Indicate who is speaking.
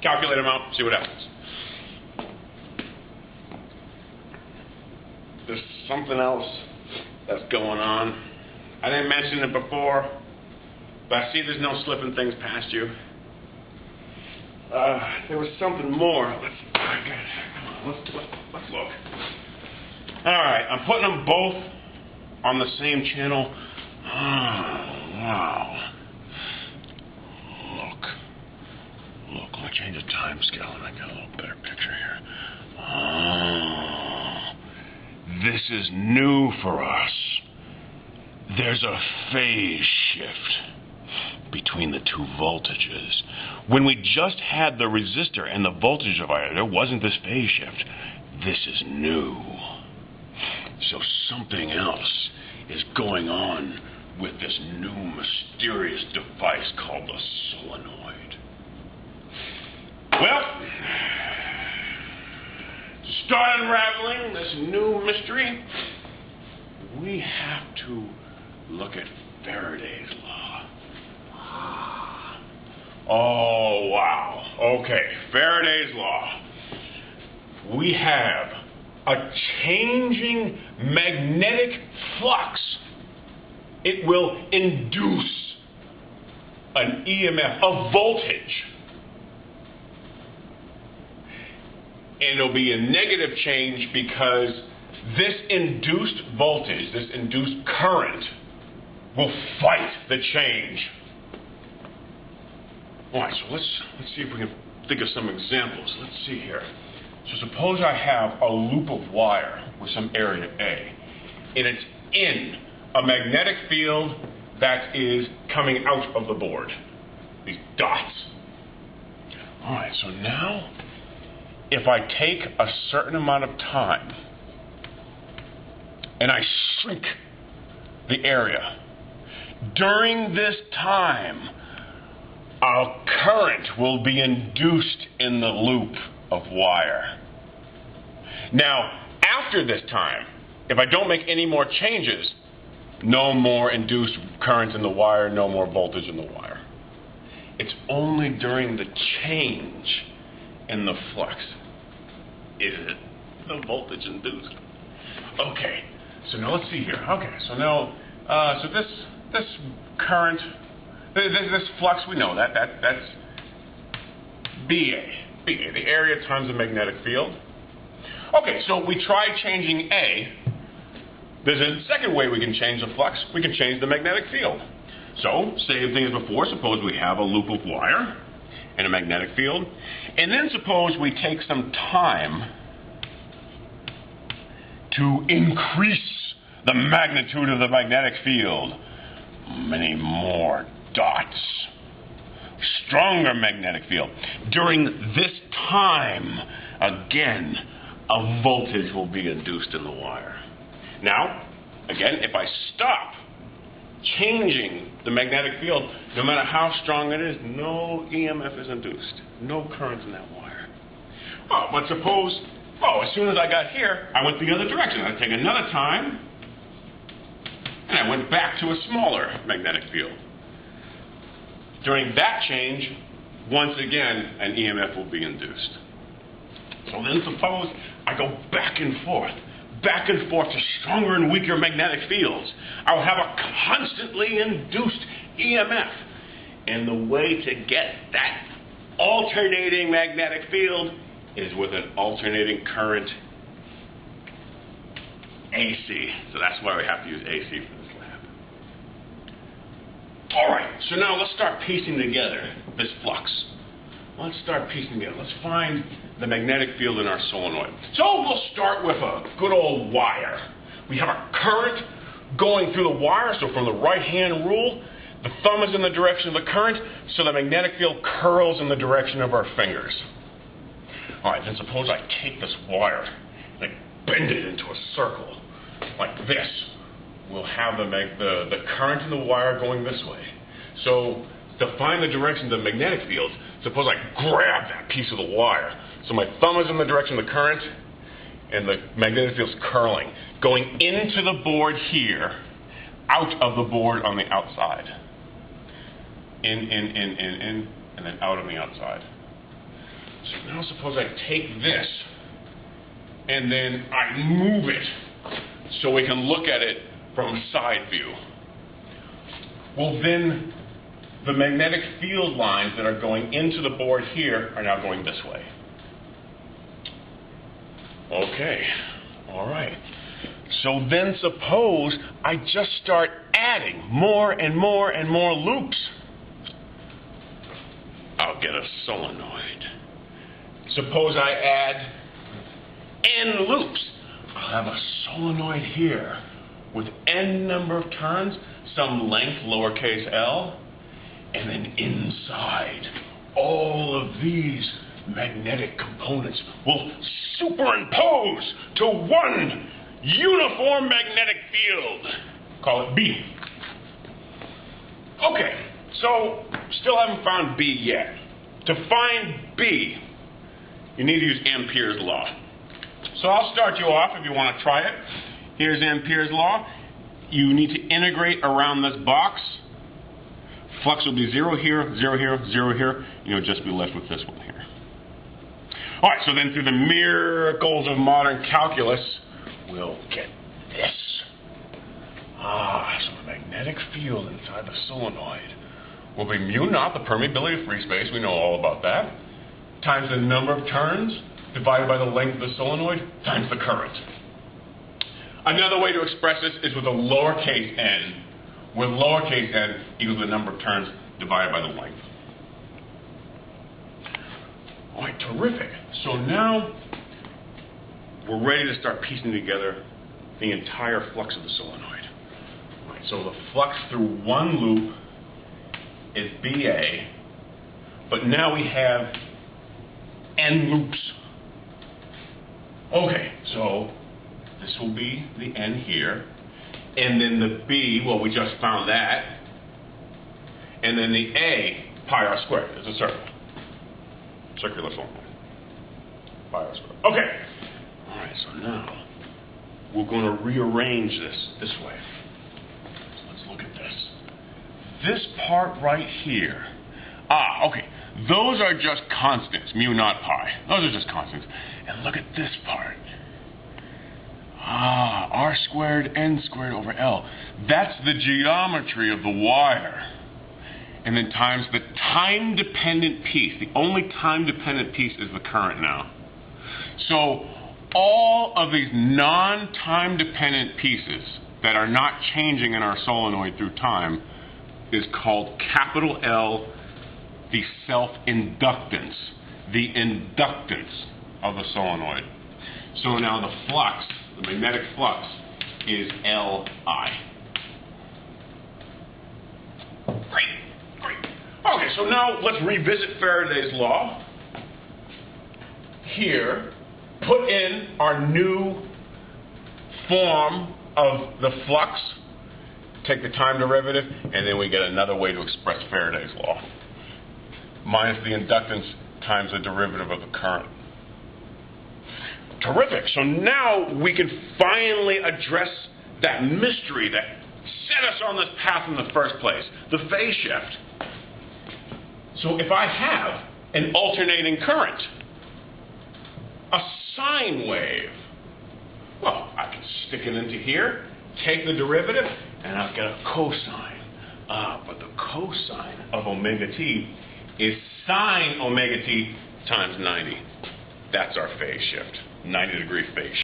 Speaker 1: calculate them out, see what happens. There's something else that's going on. I didn't mention it before, but I see there's no slipping things past you. There was something more. Let's look. Alright, I'm putting them both on the same channel. Oh, wow. Look, let me change the time scale and I get a little better picture here. Oh, this is new for us. There's a phase shift between the two voltages. When we just had the resistor and the voltage divider, there wasn't this phase shift. This is new. So something else is going on with this new mysterious device called the solenoid. Well, to start unraveling this new mystery, we have to look at Faraday's law. Oh, wow. Okay, Faraday's law. We have a changing magnetic flux. It will induce an EMF, a voltage. And it'll be a negative change because this induced voltage, this induced current, will fight the change. All right, so let's see if we can think of some examples. Let's see here. So suppose I have a loop of wire with some area A, and it's in a magnetic field that is coming out of the board. These dots. All right, so now if I take a certain amount of time and I shrink the area, during this time, a current will be induced in the loop of wire. Now, after this time, if I don't make any more changes, no more induced current in the wire, no more voltage in the wire. It's only during the change in the flux is it the voltage induced. Okay, so now let's see here. Okay, so now, so this current, this flux, we know that's BA, the area times the magnetic field. Okay, so we tried changing A. There's a second way we can change the flux. We can change the magnetic field. So, same thing as before. Suppose we have a loop of wire and a magnetic field. And then suppose we take some time to increase the magnitude of the magnetic field. Many more dots. Stronger magnetic field. During this time, again, a voltage will be induced in the wire. Now, again, if I stop changing the magnetic field, no matter how strong it is, no EMF is induced. No current in that wire. Oh, but suppose, as soon as I got here, I went the other direction. I take another time, and I went back to a smaller magnetic field. During that change, once again, an EMF will be induced. So then suppose I go back and forth to stronger and weaker magnetic fields. I'll have a constantly induced EMF. And the way to get that alternating magnetic field is with an alternating current AC. So that's why we have to use AC for this lab. All right, so now let's start piecing together this flux. Let's start piecing together. Let's find the magnetic field in our solenoid. So we'll start with a good old wire. We have a current going through the wire, so from the right-hand rule, the thumb is in the direction of the current, so the magnetic field curls in the direction of our fingers. All right, then suppose I take this wire and I bend it into a circle, like this. We'll have the current in the wire going this way. So to find the direction of the magnetic field, suppose I grab that piece of the wire. So my thumb is in the direction of the current, and the magnetic field's curling, going into the board here, out of the board on the outside. In, and then out on the outside. So now suppose I take this and then I move it so we can look at it from a side view. Well, then the magnetic field lines that are going into the board here are now going this way. Okay, all right. So then suppose I just start adding more and more and more loops. I'll get a solenoid. Suppose I add n loops. I'll have a solenoid here with n number of turns, some length, lowercase l, and then inside, all of these magnetic components will superimpose to one uniform magnetic field. Call it B. Okay, so still haven't found B yet. To find B, you need to use Ampere's law. So I'll start you off if you want to try it. Here's Ampere's law. You need to integrate around this box. Flux will be 0 here, 0 here, 0 here. You'll just be left with this one here. All right, so then through the miracles of modern calculus, we'll get this. So the magnetic field inside the solenoid will be mu naught, the permeability of free space, we know all about that, times the number of turns divided by the length of the solenoid times the current. Another way to express this is with a lowercase n, where lowercase n equals the number of turns divided by the length. All right, terrific. So now we're ready to start piecing together the entire flux of the solenoid. All right, so the flux through one loop is BA, but now we have n loops. Okay, so this will be the n here, and then the B, well, we just found that, and then the A, pi r squared, is a circle. Circular solenoid. Pi r squared. Okay. All right, so now we're going to rearrange this way. So let's look at this. This part right here. Okay. Those are just constants, mu naught pi. Those are just constants. And look at this part. R squared n squared over L. That's the geometry of the wire. And then times the time-dependent piece. The only time-dependent piece is the current now. So all of these non-time-dependent pieces that are not changing in our solenoid through time is called capital L, the self-inductance, the inductance of the solenoid. So now the flux, the magnetic flux, is Li. Great. Okay, so now let's revisit Faraday's law. Here, put in our new form of the flux, take the time derivative, and then we get another way to express Faraday's law. Minus the inductance times the derivative of the current. Terrific. So now we can finally address that mystery that set us on this path in the first place, the phase shift. So if I have an alternating current, a sine wave, well, I can stick it into here, take the derivative, and I'll get a cosine. But the cosine of omega t is sine omega t times 90. That's our phase shift, 90-degree phase shift.